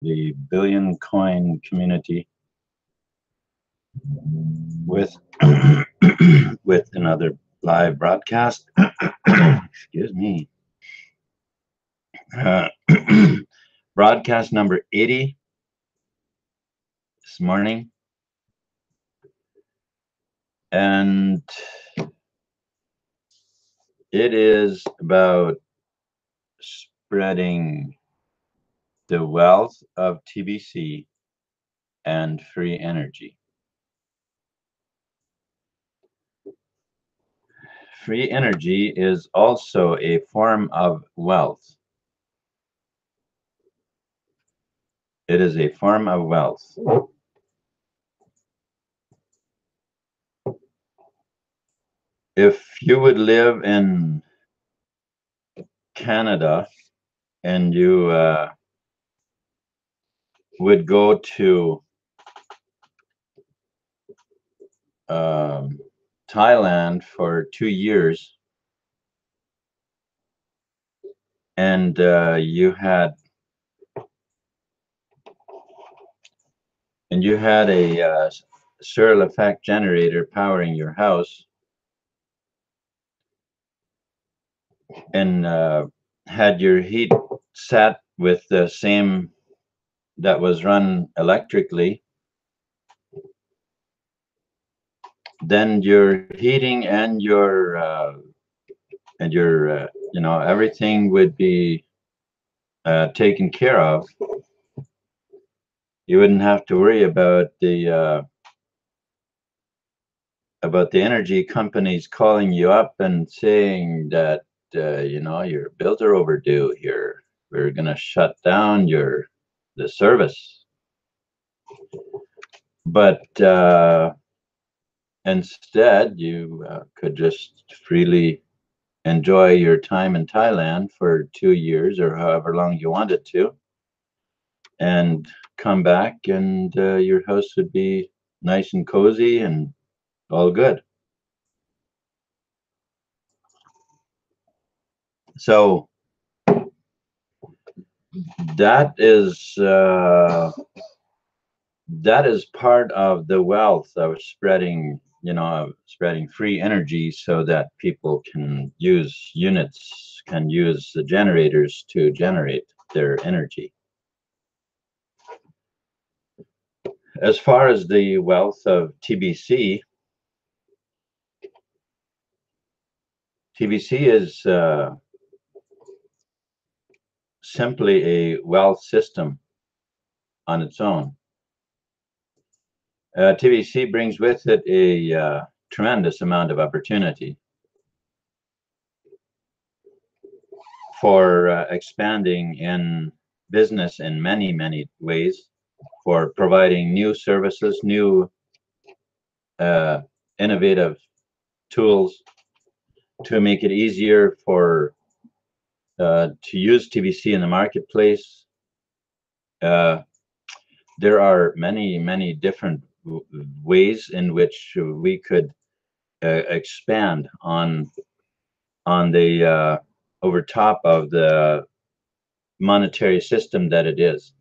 the billion coin community with with another live broadcast. Excuse me. Broadcast number 80 this morning, and it is about spreading the wealth of TBC and free energy. Free energy is also a form of wealth. It is a form of wealth. If you would live in Canada and you would go to Thailand for 2 years, and you had a Searle effect generator powering your house, and had your heat set with the same that was run electrically, then your heating and your everything would be taken care of. You wouldn't have to worry about the energy companies calling you up and saying that your bills are overdue. We're gonna shut down the service. But instead, you could just freely enjoy your time in Thailand for 2 years or however long you wanted to, and come back, and your house would be nice and cozy and all good. So that is part of the wealth of spreading free energy, so that people can use the generators to generate their energy. As far as the wealth of TBC is simply a wealth system on its own. TBC brings with it a tremendous amount of opportunity for expanding in business in many, many ways, for providing new services, new innovative tools to make it easier to use TBC in the marketplace. There are many, many different ways in which we could expand on the over top of the monetary system that it is.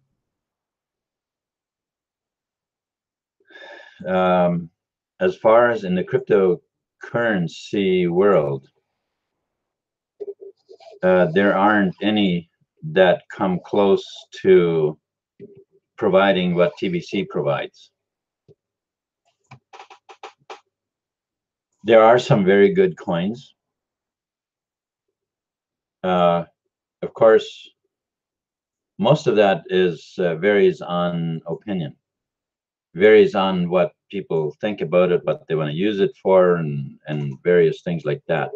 As far as in the cryptocurrency world, there aren't any that come close to providing what TBC provides. There are some very good coins. Of course, most of that varies on opinion, varies on what people think about it, what they want to use it for, and various things like that.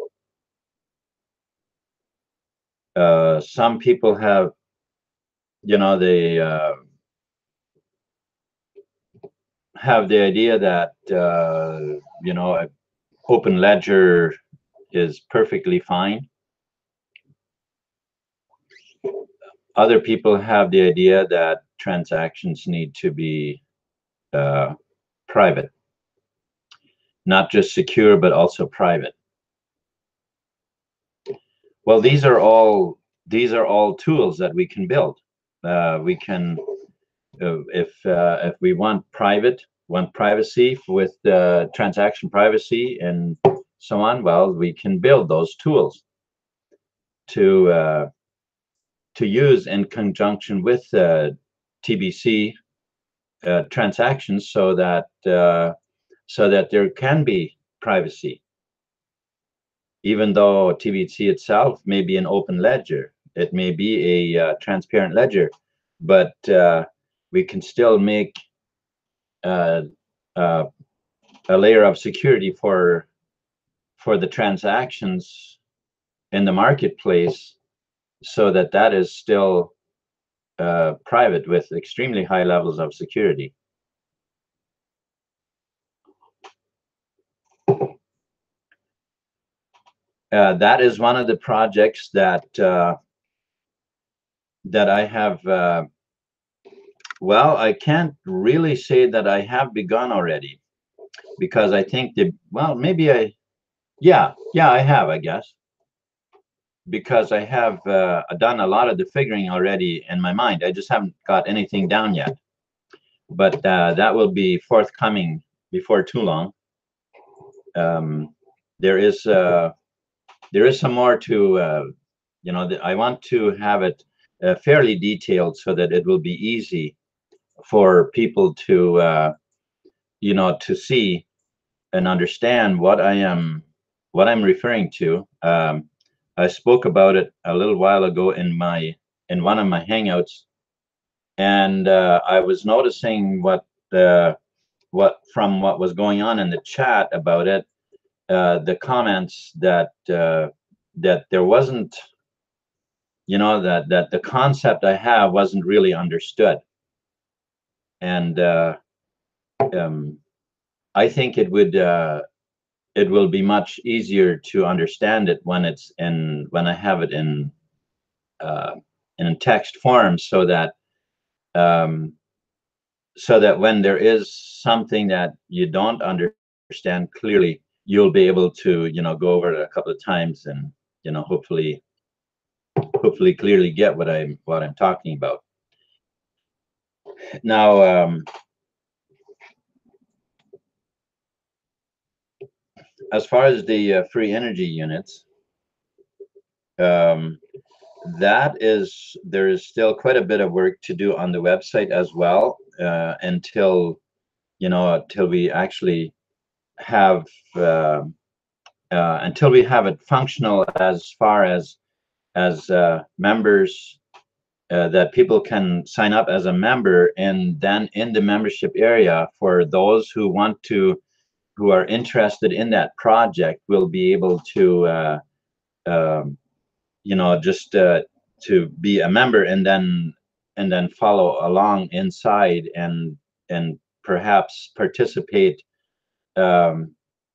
Some people have, they have the idea that an open ledger is perfectly fine. Other people have the idea that transactions need to be private, not just secure, but also private. Well, these are all tools that we can build. We can if we want privacy with transaction privacy and so on, well, we can build those tools to use in conjunction with TBC transactions, so that there can be privacy, even though TBC itself may be an open ledger. It may be a transparent ledger, but we can still make a layer of security for the transactions in the marketplace, so that is still private with extremely high levels of security. That is one of the projects that I have. Well, I can't really say that I have begun already, because I think maybe I have, I guess, because I have done a lot of the figuring already in my mind. I just haven't got anything down yet, but that will be forthcoming before too long. There is some more to I want to have it fairly detailed, so that it will be easy for people to to see and understand what I'm referring to. I spoke about it a little while ago in one of my hangouts, and I was noticing what was going on in the chat about it, the comments that there wasn't, that the concept I have wasn't really understood, and I think it will be much easier to understand it when I have it in text form, so that when there is something that you don't understand clearly, you'll be able to go over it a couple of times, and hopefully clearly get what I'm talking about. Now, as far as the free energy units, there is still quite a bit of work to do on the website as well, until we actually have until we have it functional, as far as members, that people can sign up as a member, and then in the membership area, for those who are interested in that project, will be able to just to be a member, and then follow along inside, and perhaps participate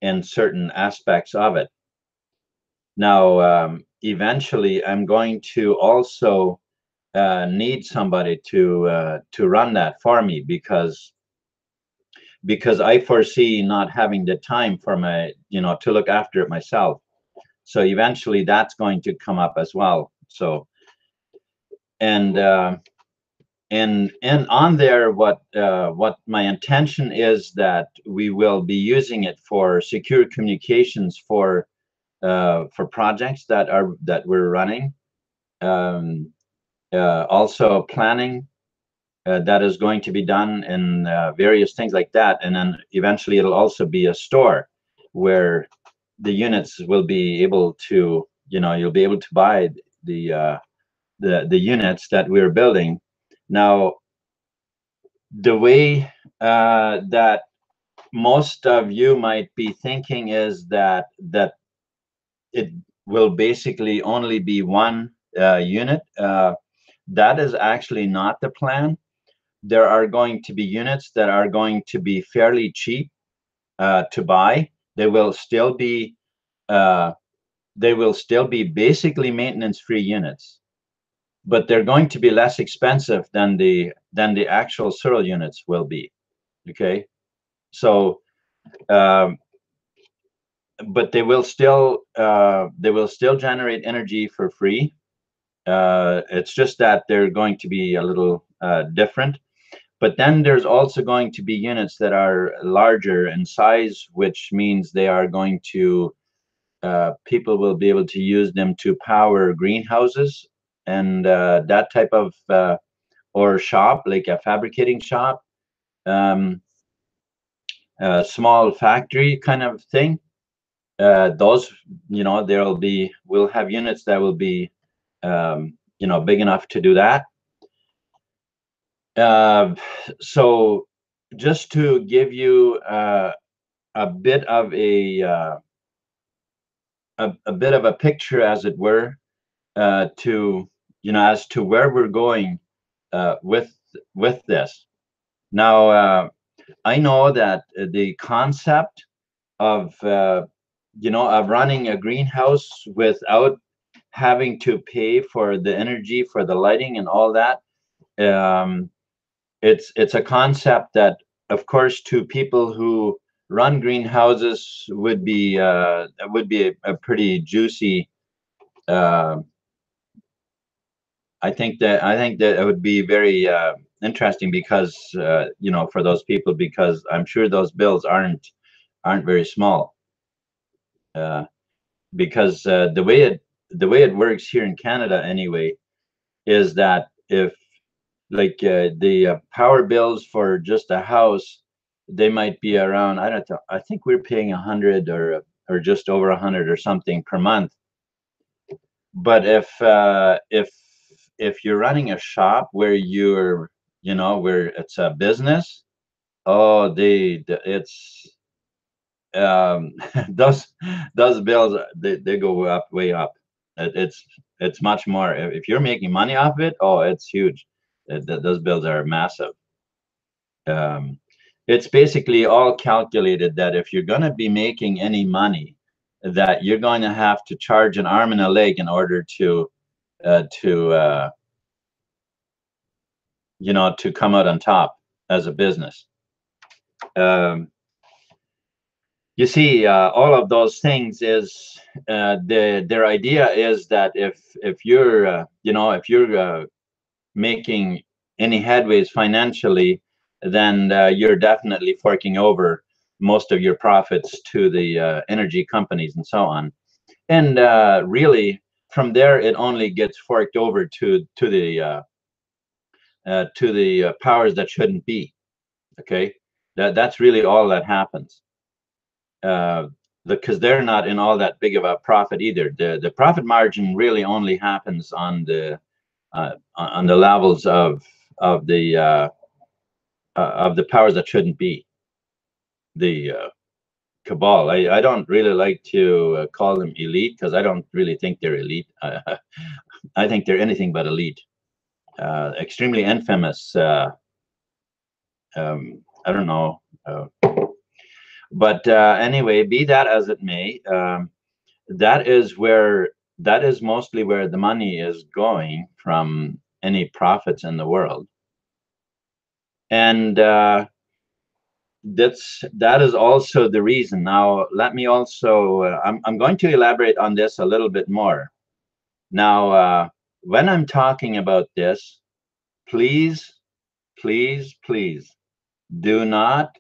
in certain aspects of it. Now, eventually, I'm going to also need somebody to run that for me, because I foresee not having the time for to look after it myself. So eventually that's going to come up as well. So, and on there, what my intention is, that we will be using it for secure communications for projects that we're running. Also planning that is going to be done, in various things like that. And then eventually it'll also be a store where the units will be able to, you'll be able to buy the units that we're building. Now, the way that most of you might be thinking is that it will basically only be one unit. That is actually not the plan. There are going to be units that are going to be fairly cheap to buy. They will still be basically maintenance-free units, but they're going to be less expensive than the actual Searle units will be. Okay, so but they will still generate energy for free. It's just that they're going to be a little different. But then there's also going to be units that are larger in size, which means they are going to people will be able to use them to power greenhouses and that type of or shop, like a fabricating shop, um, a small factory kind of thing. Those, we'll have units that will be, big enough to do that. So just to give you a bit of a bit of a picture, as it were, to as to where we're going with this. Now, I know that the concept of of running a greenhouse without having to pay for the energy for the lighting and all that, it's a concept that, of course, to people who run greenhouses would be a pretty juicy. I think that it would be very interesting because for those people, because I'm sure those bills aren't very small. Because the way it works here in Canada anyway is that if like the power bills for just a house, they might be around, I don't know, I think we're paying 100 or just over 100 or something per month. But if you're running a shop where you're where it's a business, oh, it's those bills, they go up, way up. It's much more if you're making money off it. Oh, it's huge. Those bills are massive. um, it's basically all calculated that if you're going to be making any money, that you're going to have to charge an arm and a leg in order to uh, to uh, to come out on top as a business. um, you see, all of those things is their idea is that if you're if you're making any headways financially, then you're definitely forking over most of your profits to the energy companies and so on. And really, from there, it only gets forked over to the powers that shouldn't be. Okay, that's really all that happens. Because they're not in all that big of a profit either. The profit margin really only happens on the levels of the powers that shouldn't be, the cabal. I don't really like to call them elite, because I don't really think they're elite. I think they're anything but elite. Extremely infamous. I don't know. But anyway, be that as it may, that is mostly where the money is going from any profits in the world. And that is also the reason. Now, let me also I'm going to elaborate on this a little bit more. Now, when I'm talking about this, please, please, please do not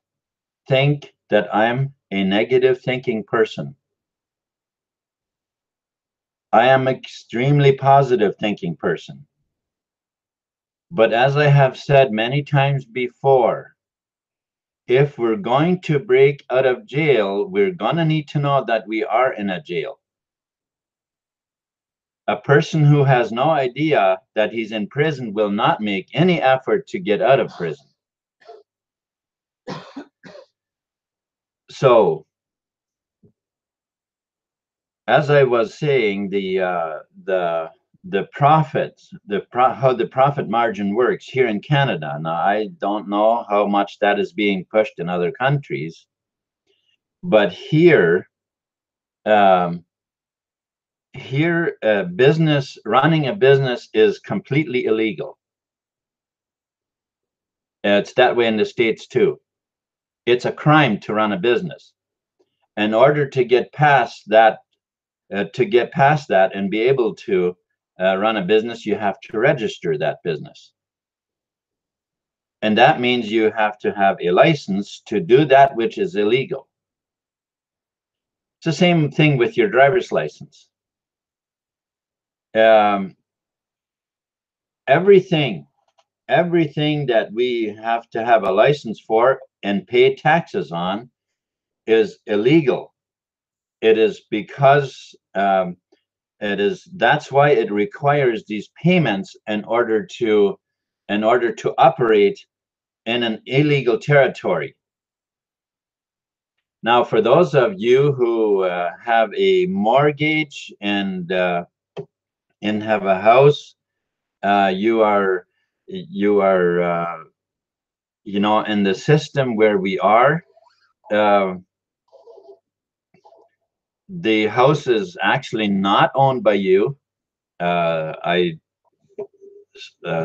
think that I'm a negative thinking person. I am extremely positive thinking person. But as I have said many times before, if we're going to break out of jail, we're gonna need to know that we are in a jail. A person who has no idea that he's in prison will not make any effort to get out of prison. So, as I was saying, the profits, how the profit margin works here in Canada. Now, I don't know how much that is being pushed in other countries, but here, running a business is completely illegal. It's that way in the States too. It's a crime to run a business. In order to get past that, and be able to run a business, you have to register that business. And that means you have to have a license to do that which is illegal. It's the same thing with your driver's license. Everything that we have to have a license for and pay taxes on is illegal. It is because that's why it requires these payments in order to operate in an illegal territory. Now, for those of you who have a mortgage and have a house, you are in the system where we are. The house is actually not owned by you. I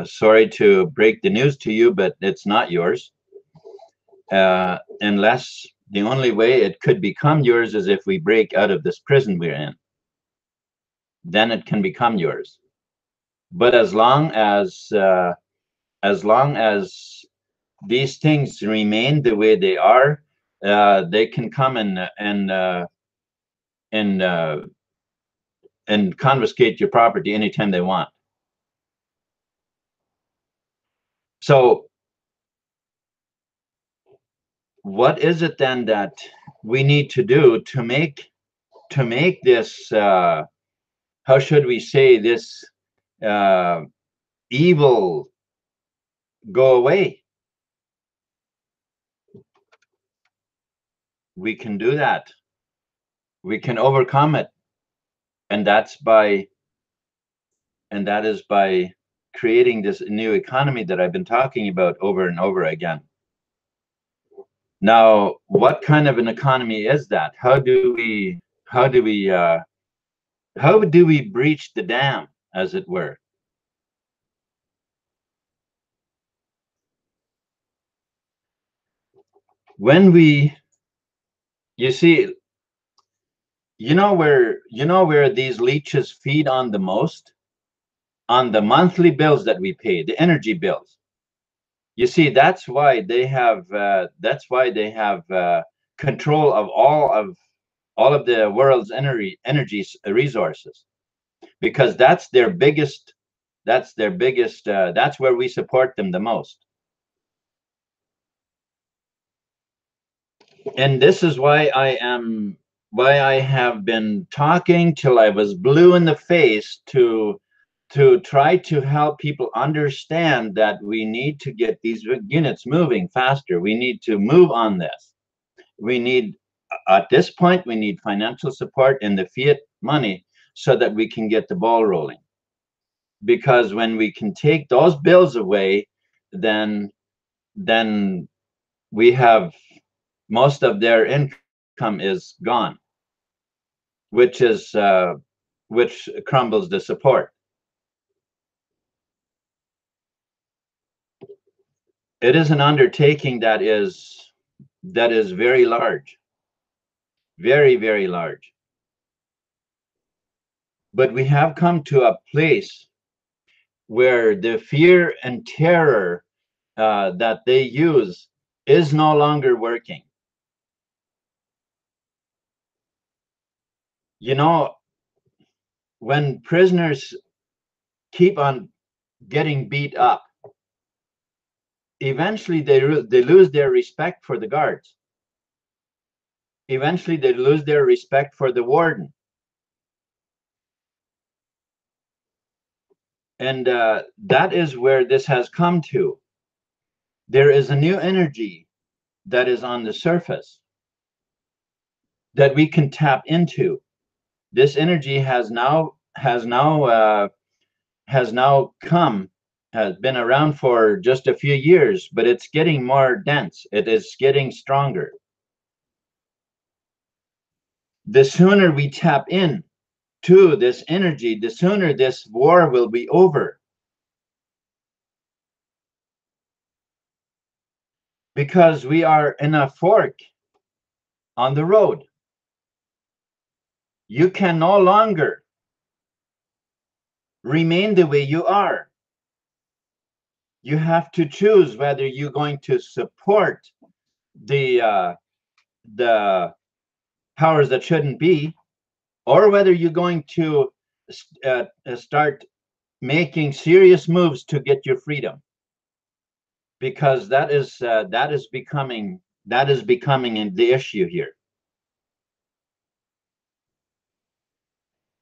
sorry to break the news to you, but it's not yours. Unless the only way it could become yours is if we break out of this prison we're in. Then it can become yours. But as long as these things remain the way they are, they can come and confiscate your property anytime they want. So what is it then that we need to do to make this how should we say, this evil go away? We can do that. We can overcome it, and that is by creating this new economy that I've been talking about over and over again. Now, what kind of an economy is that? How do we breach the dam, as it were? When you see, you know where these leeches feed on the most? On the monthly bills that we pay, the energy bills. You see, that's why they have control of all of the world's energy resources, because that's their biggest. That's where we support them the most. And this is why I have been talking till I was blue in the face to try to help people understand that we need to get these units moving faster. We need to move on this. We need, at this point, we need financial support in the fiat money so that we can get the ball rolling. Because when we can take those bills away, then we have most of their income is gone, which crumbles the support. It is an undertaking that is very large, very, very large. But we have come to a place where the fear and terror that they use is no longer working. You know, when prisoners keep on getting beat up, eventually they lose their respect for the guards. Eventually they lose their respect for the warden. And that is where this has come to. There is a new energy that is on the surface that we can tap into. This energy has been around for just a few years, but it's getting more dense. It is getting stronger. The sooner we tap in to this energy, the sooner this war will be over. Because we are in a fork on the road. You can no longer remain the way you are. You have to choose whether you're going to support the powers that shouldn't be, or whether you're going to start making serious moves to get your freedom, because that is becoming the issue here.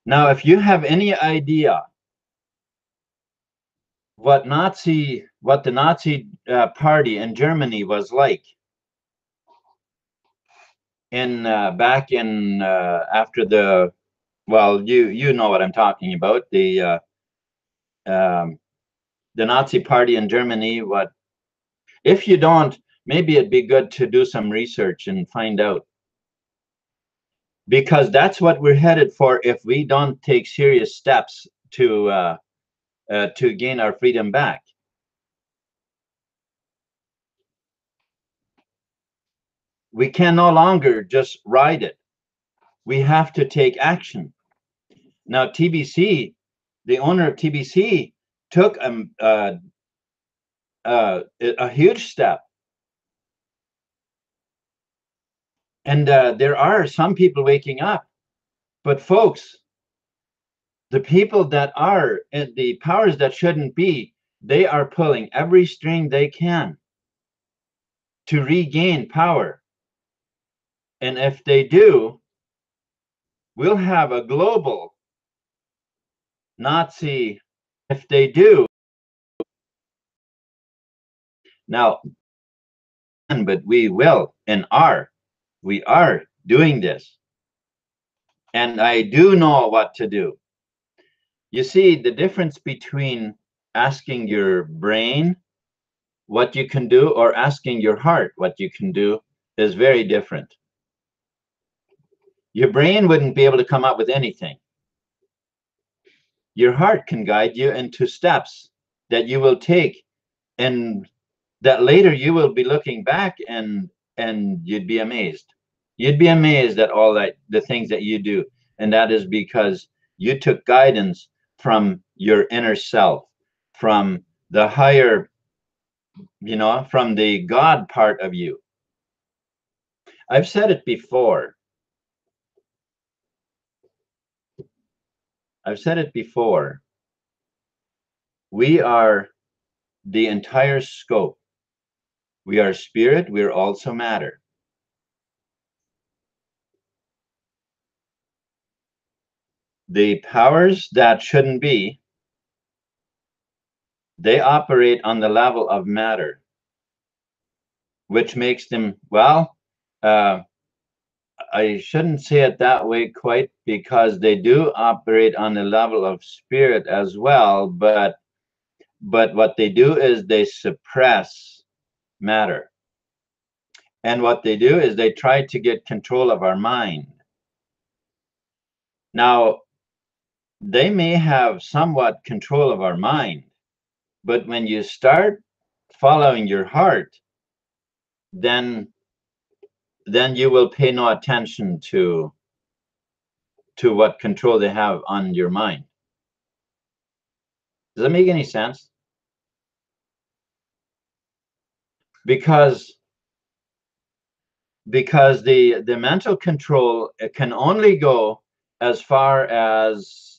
Now, if you have any idea what the Nazi party in Germany was like in back in after the, well, you know what I'm talking about, the Nazi party in Germany. What if you don't? Maybe it'd be good to do some research and find out, because that's what we're headed for if we don't take serious steps to gain our freedom back. We can no longer just ride it. We have to take action. Now, TBC, the owner of TBC, took a huge step. And there are some people waking up. But folks, the people that are in the powers that shouldn't be, they are pulling every string they can to regain power. And if they do, we'll have a global Nazi. If they do, now, but we will and we are doing this. And I do know what to do. You see, the difference between asking your brain what you can do or asking your heart what you can do is very different. Your brain wouldn't be able to come up with anything. Your heart can guide you into steps that you will take, and that later you will be looking back and you'd be amazed. You'd be amazed at all that the things that you do, and that is because you took guidance from your inner self, from the higher, from the God part of you. I've said it before. We are the entire scope. We are spirit, we are also matter. The powers that shouldn't be, they operate on the level of matter, which makes them, well, I shouldn't say it that way quite, because they do operate on the level of spirit as well, but what they do is they suppress matter. And what they do is they try to get control of our mind. Now, they may have somewhat control of our mind, but when you start following your heart, then you will pay no attention to what control they have on your mind. Does that make any sense? Because the mental control, it can only go as far as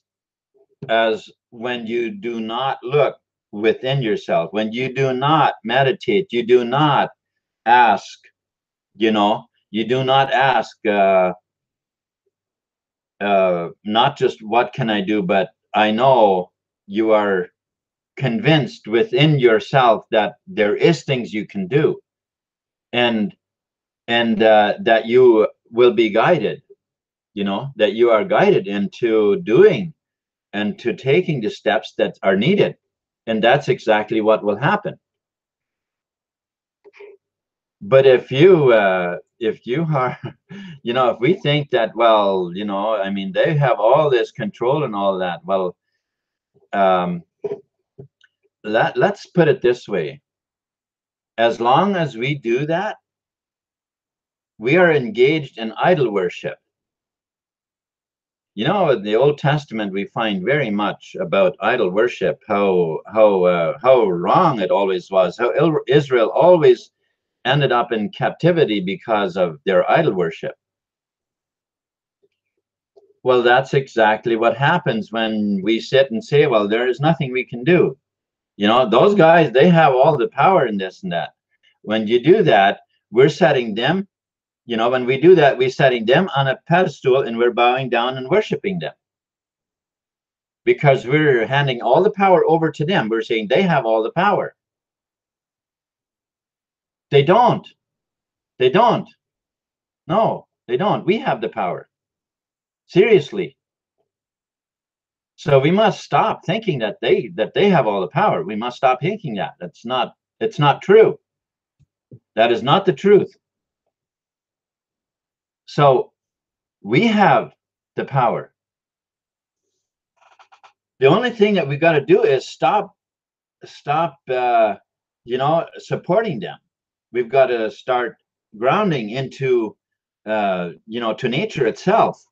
when you do not look within yourself, when you do not meditate, you do not ask, you do not ask not just what can I do, but I know you are convinced within yourself that there is things you can do, and that you will be guided, that you are guided into doing and to taking the steps that are needed. And that's exactly what will happen. But if you are, if we think that, well, I mean, they have all this control and all that, well, let's put it this way. As long as we do that, we are engaged in idol worship. You know, in the Old Testament, we find very much about idol worship, how wrong it always was, how Israel always ended up in captivity because of their idol worship. Well, that's exactly what happens when we sit and say, well, there is nothing we can do. You know, those guys, they have all the power in this and that. When you do that, we're setting them, you know, when we do that, we're setting them on a pedestal and we're bowing down and worshiping them, because we're handing all the power over to them. We're saying they have all the power. They don't. They don't. No, they don't. We have the power. Seriously. So we must stop thinking that they have all the power. We must stop thinking that. It's not true. That is not the truth. So we have the power. The only thing that we got to do is stop you know, supporting them. We've got to start grounding into you know, to nature itself,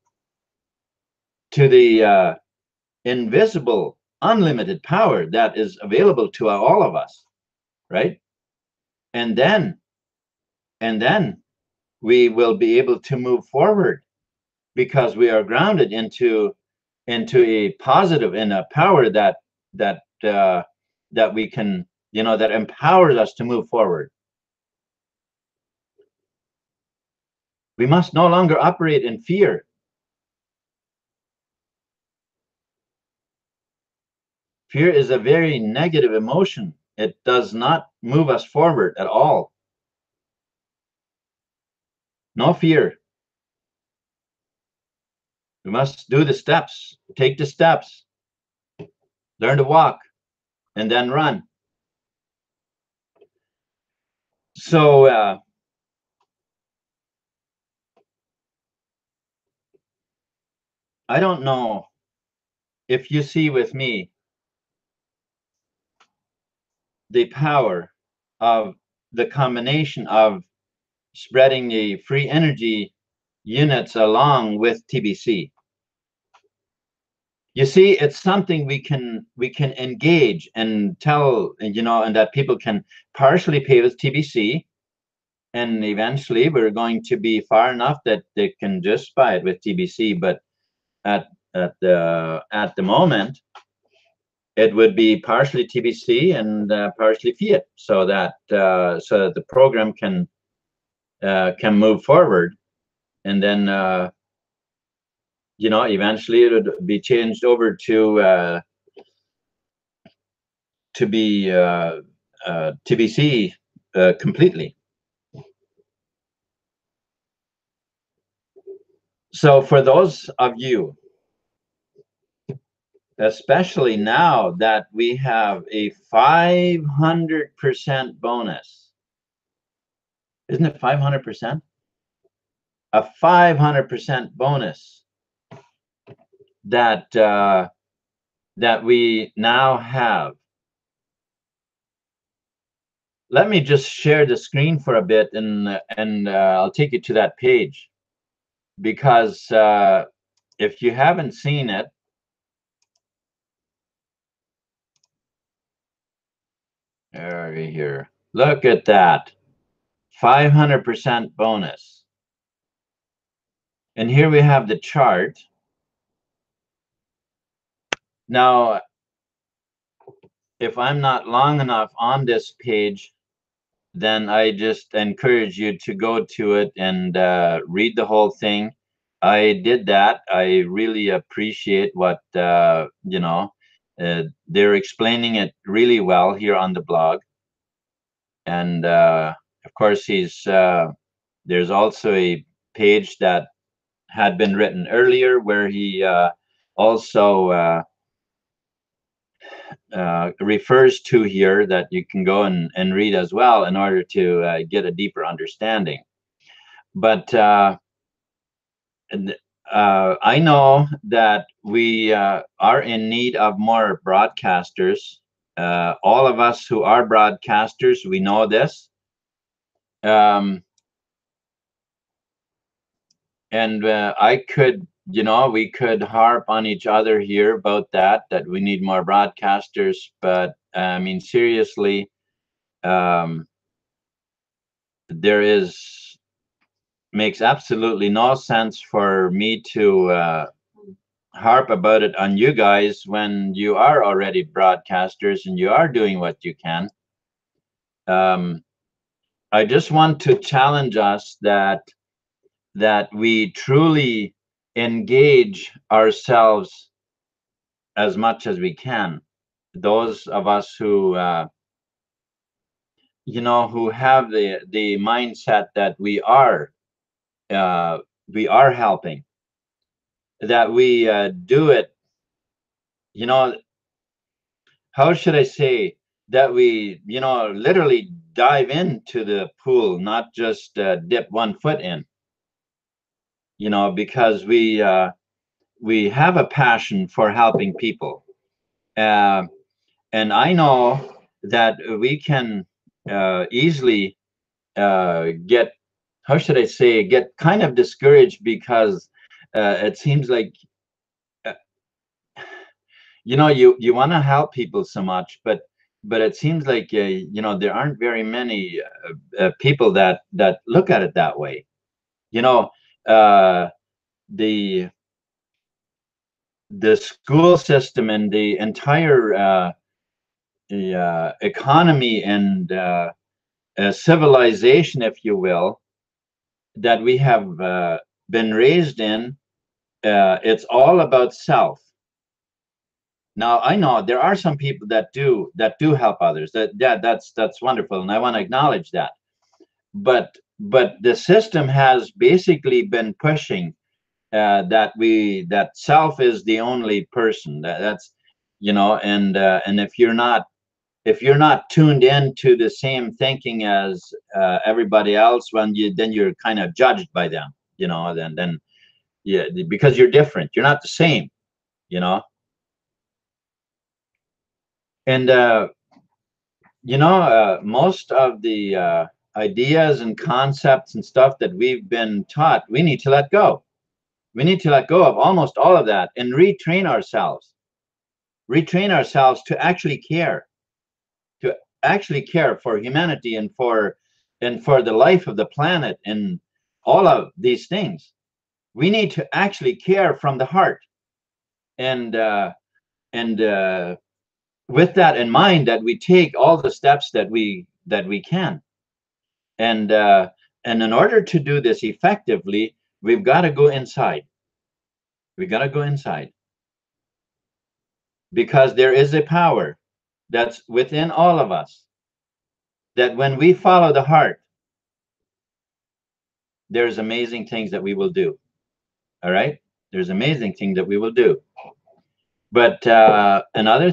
to the invisible, unlimited power that is available to all of us, right? And then we will be able to move forward, because we are grounded into a positive and a power that we can, you know, that empowers us to move forward. We must no longer operate in fear. Fear is a very negative emotion. It does not move us forward at all. No fear. We must do the steps, take the steps, learn to walk, and then run. So I don't know if you see with me the power of the combination of spreading the free energy units along with TBC. You see, it's something we can engage and tell, you know, and that people can partially pay with TBC, and eventually we're going to be far enough that they can just buy it with TBC. But at the moment, it would be partially TBC and partially fiat, so that the program can move forward, and then you know, eventually it would be changed over to be TBC completely. So for those of you, especially now that we have a 500% bonus, isn't it 500%? A 500% bonus that that we now have. Let me just share the screen for a bit, and I'll take you to that page, because if you haven't seen it, right here, look at that, 500% bonus. And here we have the chart. Now, if I'm not long enough on this page, then I just encourage you to go to it and read the whole thing. I did that. I really appreciate what, you know, they're explaining it really well here on the blog. And of course, there's also a page that had been written earlier where he also refers to here, that you can go and read as well in order to get a deeper understanding. But I know that we are in need of more broadcasters. All of us who are broadcasters, we know this. And I could you know, we could harp on each other here about that we need more broadcasters, but I mean, seriously, um, there is makes absolutely no sense for me to harp about it on you guys when you are already broadcasters and you are doing what you can. Um, I just want to challenge us that we truly engage ourselves as much as we can. Those of us who you know, who have the mindset that uh, we are helping, that we do it, you know, how should I say, that we, you know, literally dive into the pool, not just dip one foot in, you know, because we have a passion for helping people. Uh, and I know that we can easily get, how should I say, get kind of discouraged because it seems like, uh, you know, you want to help people so much, but it seems like you know, there aren't very many people that look at it that way. You know, uh, the the school system and the entire economy and civilization, if you will, that we have been raised in, it's all about self. Now, I know there are some people that do help others. That's wonderful, and I want to acknowledge that. But the system has basically been pushing that self is the only person. That's, you know, and if you're not tuned in to the same thinking as everybody else, when then you're kind of judged by them. You know, then yeah, because you're different. You're not the same. You know, and you know, most of the ideas and concepts and stuff that we've been taught, we need to let go. We need to let go of almost all of that and retrain ourselves to actually care for humanity and for the life of the planet and all of these things. We need to actually care from the heart, and with that in mind, that we take all the steps that we can. And and in order to do this effectively, we've got to go inside. We got to go inside, because there is a power that's within all of us, that when we follow the heart, there's amazing things that we will do. All right, there's amazing things that we will do. But another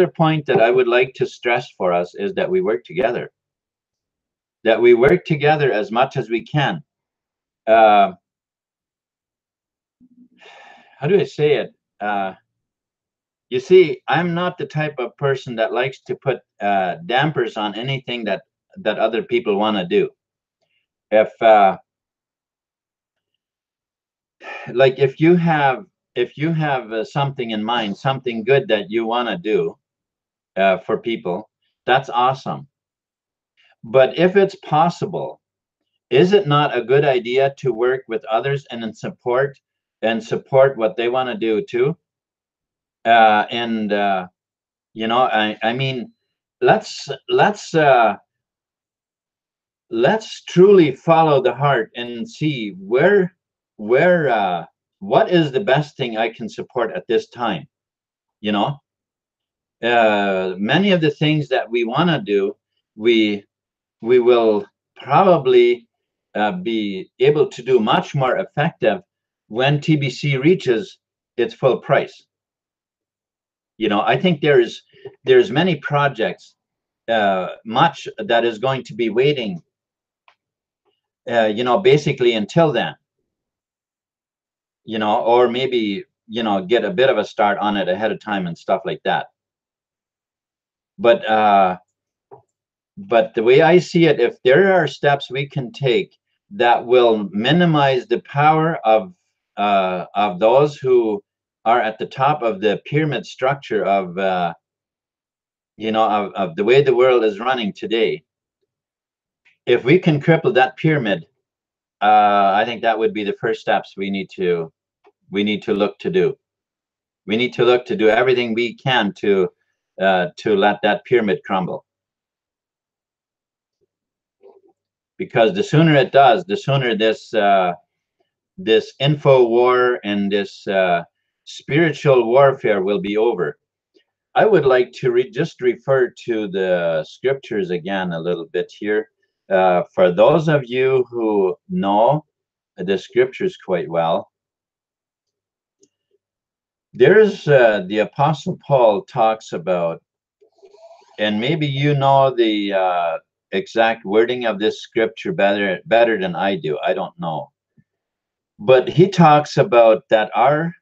point that I would like to stress for us is that we work together, that we work together as much as we can. uh, how do I say it? You see, I'm not the type of person that likes to put dampers on anything that other people want to do. If like if you have something in mind, something good that you want to do for people, that's awesome. But if it's possible, is it not a good idea to work with others and then support what they want to do too? And you know, I mean, let's let's uh, let's truly follow the heart and see where what is the best thing I can support at this time. You know, many of the things that we want to do, we we will probably be able to do much more effective when TBC reaches its full price. You know, I think there's many projects, much that is going to be waiting, you know, basically until then, you know, or maybe, you know, get a bit of a start on it ahead of time and stuff like that. But the way I see it, if there are steps we can take that will minimize the power those who are at the top of the pyramid structure of of the way the world is running today. If we can cripple that pyramid, I think that would be the first steps we need to look to do. We need to look to do everything we can to let that pyramid crumble. Because the sooner it does, the sooner this info war and this spiritual warfare will be over. I would like to just refer to the scriptures again a little bit here. For those of you who know the scriptures quite well, there's the Apostle Paul talks about, and maybe you know the exact wording of this scripture better than I do. I don't know. But he talks about that our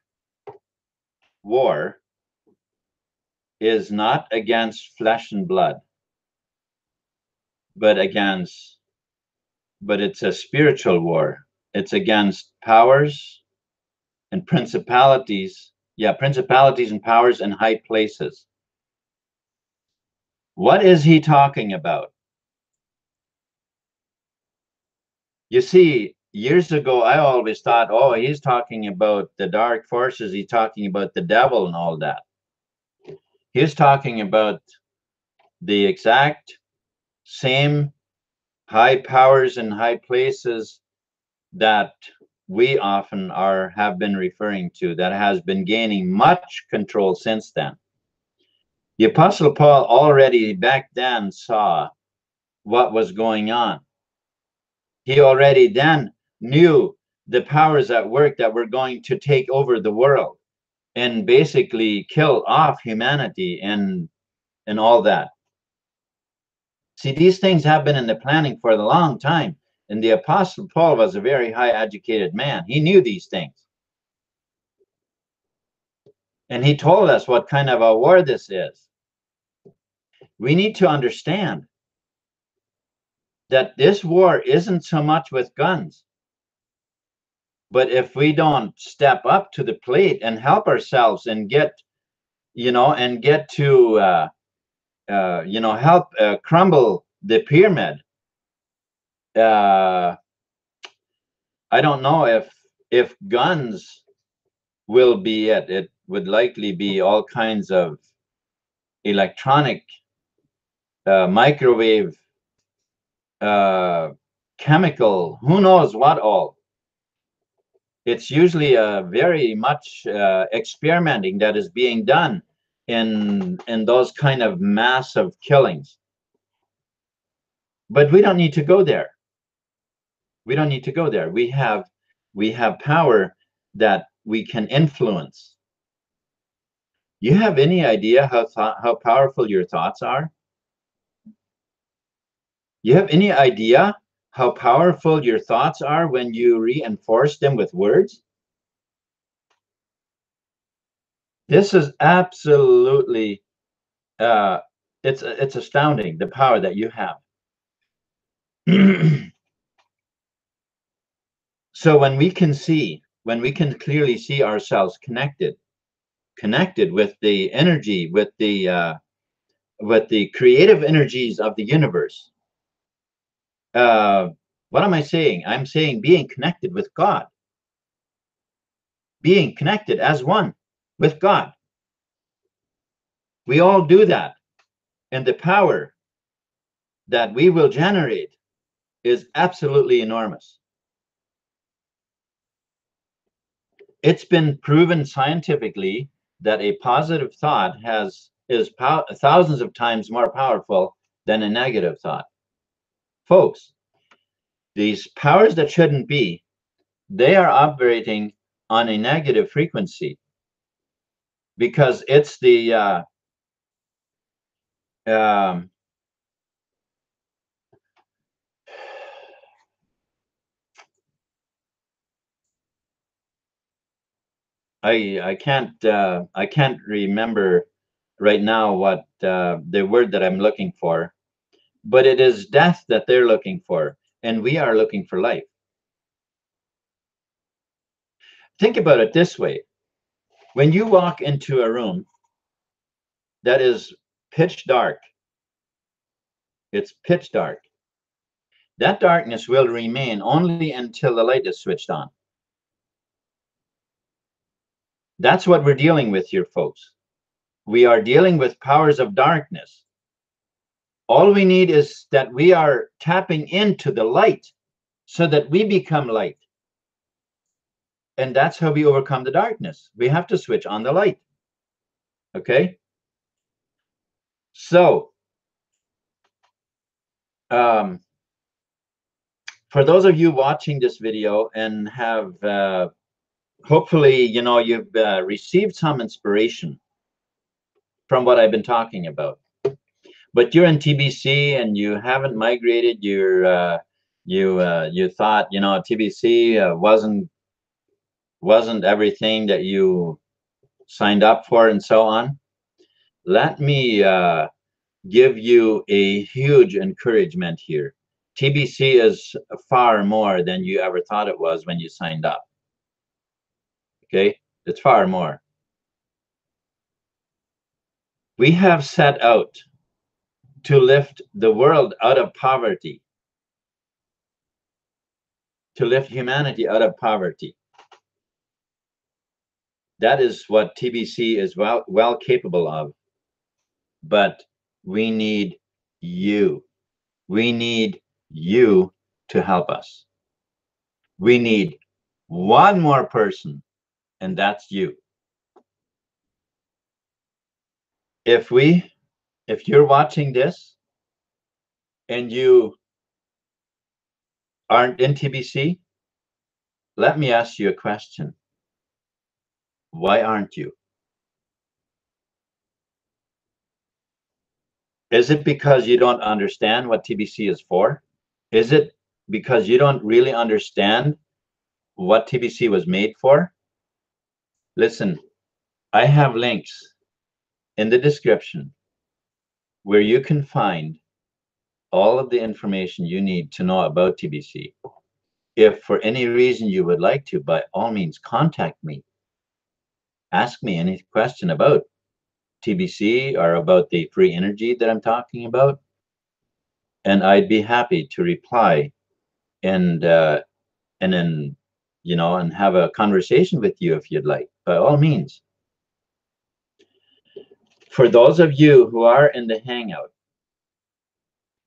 war is not against flesh and blood, but it's a spiritual war. It's against powers and principalities. Yeah, principalities and powers in high places. What is he talking about? You see, years ago, I always thought, oh, he's talking about the dark forces. He's talking about the devil and all that. He's talking about the exact same high powers and high places that we often have been referring to, that has been gaining much control since then. The Apostle Paul already back then saw what was going on. He already then knew the powers at work that were going to take over the world and basically kill off humanity and all that. See, these things have been in the planning for a long time. And the Apostle Paul was a very high educated man. He knew these things. And he told us what kind of a war this is. We need to understand that this war isn't so much with guns. But if we don't step up to the plate and help ourselves and get to, help crumble the pyramid, I don't know if guns will be it. It would likely be all kinds of electronic, microwave, chemical, who knows what all. It's usually very much experimenting that is being done in those kind of massive killings. But we don't need to go there. We don't need to go there. We have power that we can influence. You have any idea how powerful your thoughts are? You have any idea how powerful your thoughts are when you reinforce them with words? This is absolutely, it's astounding, the power that you have. So when we can clearly see ourselves connected with the energy, with the creative energies of the universe. What am I saying? I'm saying being connected with God. Being connected as one with God. We all do that. And the power that we will generate is absolutely enormous. It's been proven scientifically that a positive thought is thousands of times more powerful than a negative thought. Folks, these powers that shouldn't be, they are operating on a negative frequency because it's the I can't remember right now what the word that I'm looking for, but it is death that they're looking for, and we are looking for life. Think about it this way. When you walk into a room that is pitch dark, it's pitch dark. That darkness will remain only until the light is switched on. That's what we're dealing with here, folks. We are dealing with powers of darkness. All we need is that we are tapping into the light so that we become light. And that's how we overcome the darkness. We have to switch on the light. Okay? So, for those of you watching this video and have hopefully, you've received some inspiration from what I've been talking about, but you're in TBC and you haven't migrated. You thought, TBC wasn't everything that you signed up for and so on. Let me give you a huge encouragement here. TBC is far more than you ever thought it was when you signed up. Okay, it's far more. We have set out to lift the world out of poverty, to lift humanity out of poverty. That is what TBC is well capable of. But we need you. We need you to help us. We need one more person, and that's you. If you're watching this and you aren't in TBC, let me ask you a question. Why aren't you? Is it because you don't understand what TBC is for? Is it because you don't really understand what TBC was made for? Listen, I have links in the description where you can find all of the information you need to know about TBC. If for any reason you would like to, by all means, contact me. Ask me any question about TBC or about the free energy that I'm talking about, and I'd be happy to reply and then and have a conversation with you if you'd like, by all means. For those of you who are in the Hangout,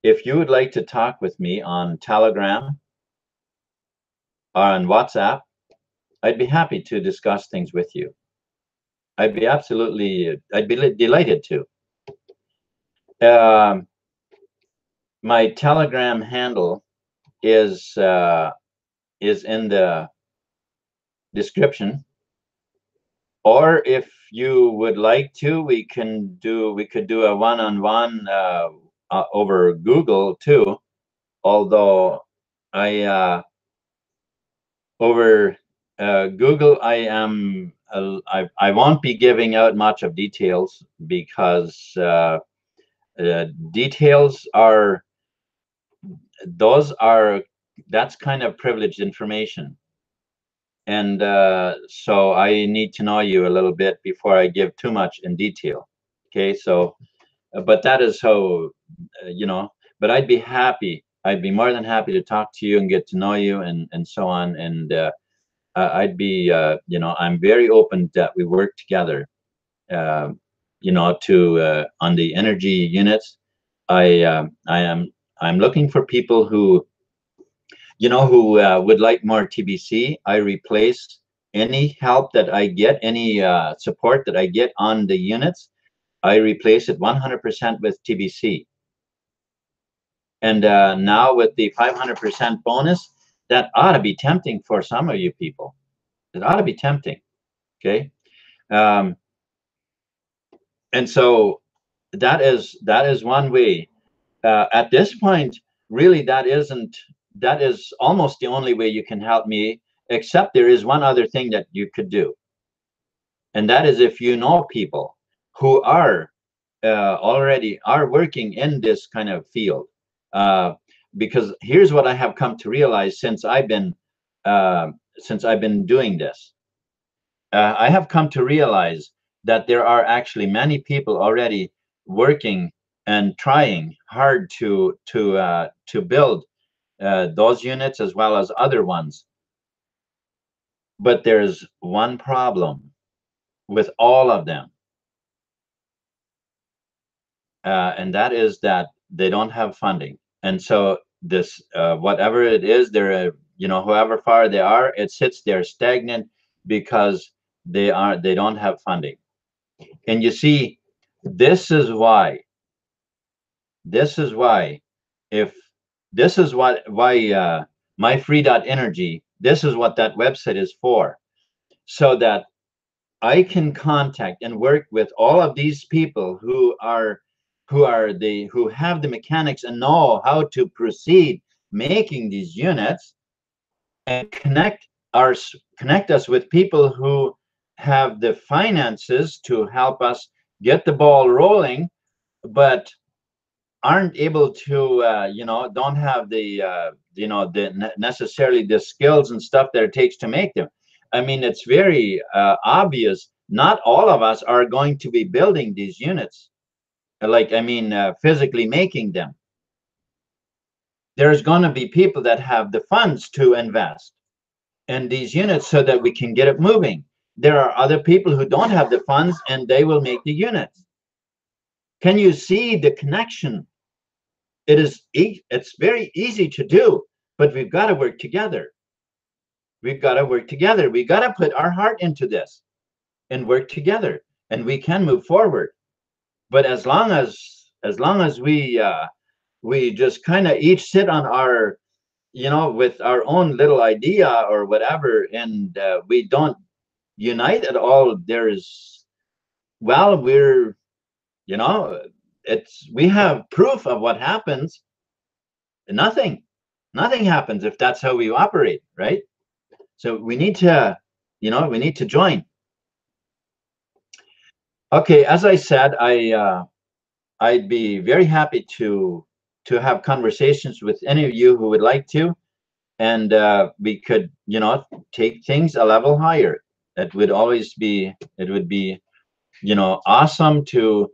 if you would like to talk with me on Telegram or on WhatsApp, I'd be happy to discuss things with you. I'd be delighted to. My Telegram handle is in the description, or if you would like to, we could do a one-on-one over Google too. Although over Google, I won't be giving out much of details, because details that's kind of privileged information, and so I need to know you a little bit before I give too much in detail. Okay, so but that is how but I'd be more than happy to talk to you and get to know you and so on, and I'd be I'm very open that we work together on the energy units. I'm looking for people who would like more TBC. I replace any help that I get, any support that I get on the units, I replace it 100% with TBC. And now with the 500% bonus, that ought to be tempting for some of you people. It ought to be tempting. Okay. And so that is one way. At this point, really, that is almost the only way you can help me, except there is one other thing that you could do. And that is if you know people who are already working in this kind of field. Because here's what I have come to realize since I've been doing this. I have come to realize that there are actually many people already working and trying hard to build those units as well as other ones. But there's one problem with all of them, and that is that they don't have funding. And so this, whatever it is, they're however far they are, it sits there stagnant because they don't have funding. And you see, this is why. This is why, if this is why Myfree.energy, this is what that website is for, so that I can contact and work with all of these people who have the mechanics and know how to proceed making these units, and connect us with people who have the finances to help us get the ball rolling, but aren't able to don't have the necessarily the skills and stuff that it takes to make them. I mean, it's very obvious not all of us are going to be building these units, like, I mean, physically making them. There's going to be people that have the funds to invest in these units so that we can get it moving. There are other people who don't have the funds, and they will make the units. Can you see the connection? It's very easy to do, but we've got to work together. We've got to work together. We got to put our heart into this and work together, and we can move forward. But as long as we just kind of each sit on our, with our own little idea or whatever, and we don't unite at all, we're, we have proof of what happens. Nothing happens if that's how we operate, right? So we need to join. Okay, as I said, I'd be very happy to have conversations with any of you who would like to, and we could take things a level higher. It would be awesome to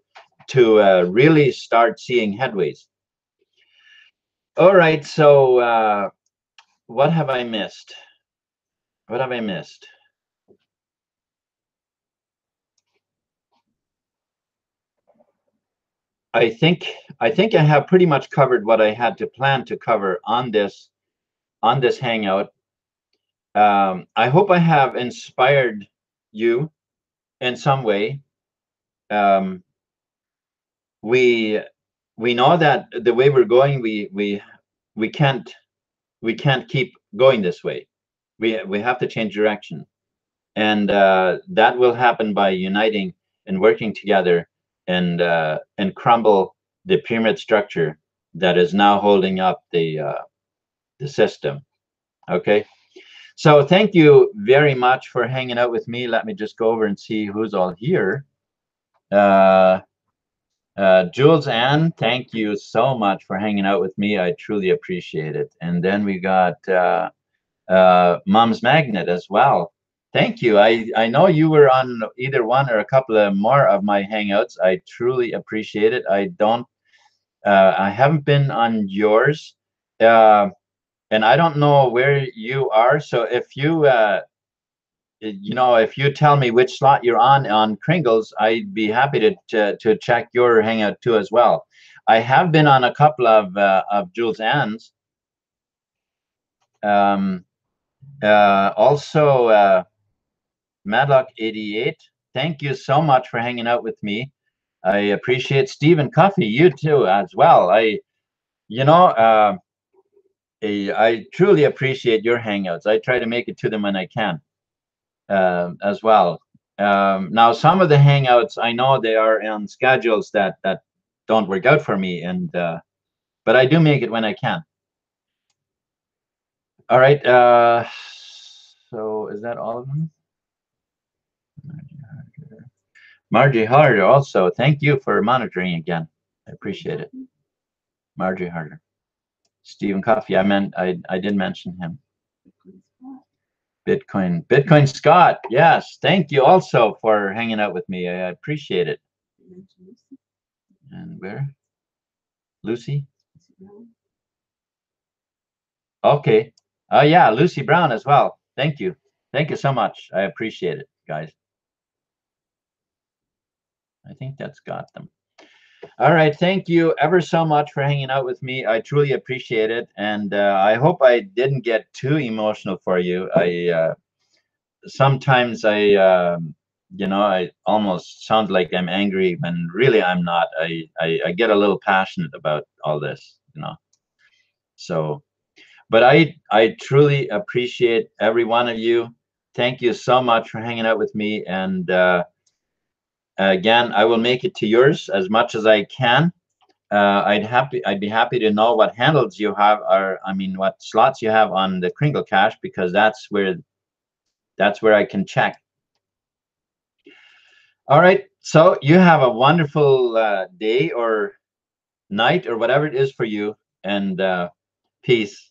really start seeing headways. All right, so what have I missed? What have I missed? I think I have pretty much covered what I had to plan to cover on this hangout. I hope I have inspired you in some way. We know that the way we're going, we can't keep going this way. We have to change direction, and that will happen by uniting and working together, and crumble the pyramid structure that is now holding up the system. Okay, so thank you very much for hanging out with me. Let me just go over and see who's all here. Jules Ann, thank you so much for hanging out with me. I truly appreciate it. And then we got Mom's Magnet as well. Thank you. I know you were on either one or a couple of more of my hangouts. I truly appreciate it. I haven't been on yours, and I don't know where you are. So if you if you tell me which slot you're on Kringle's, I'd be happy to check your hangout too as well. I have been on a couple of Jules Ann's. Also, Madlock88, thank you so much for hanging out with me. I appreciate Stephen Cuffey, you too as well. I truly appreciate your hangouts. I try to make it to them when I can, as well. Now, some of the hangouts, I know they are on schedules that don't work out for me, and but I do make it when I can. All right. So is that all of them? Margie Harder, also, thank you for monitoring again. I appreciate it. Margie Harder. Stephen Coffey, I did mention him. Bitcoin Scott. Yes, thank you also for hanging out with me. I appreciate it. And where? Lucy? Okay. Oh yeah, Lucy Brown as well. Thank you. Thank you so much. I appreciate it, guys. I think that's got them. All right. Thank you ever so much for hanging out with me. I truly appreciate it. And I hope I didn't get too emotional for you. Sometimes I almost sound like I'm angry when really I'm not. I get a little passionate about all this. So, but I truly appreciate every one of you. Thank you so much for hanging out with me. And again, I will make it to yours as much as I can. I'd be happy to know what handles you have, or I mean, what slots you have on the Kringle Cache, because that's where I can check. All right. So you have a wonderful day or night or whatever it is for you, and peace.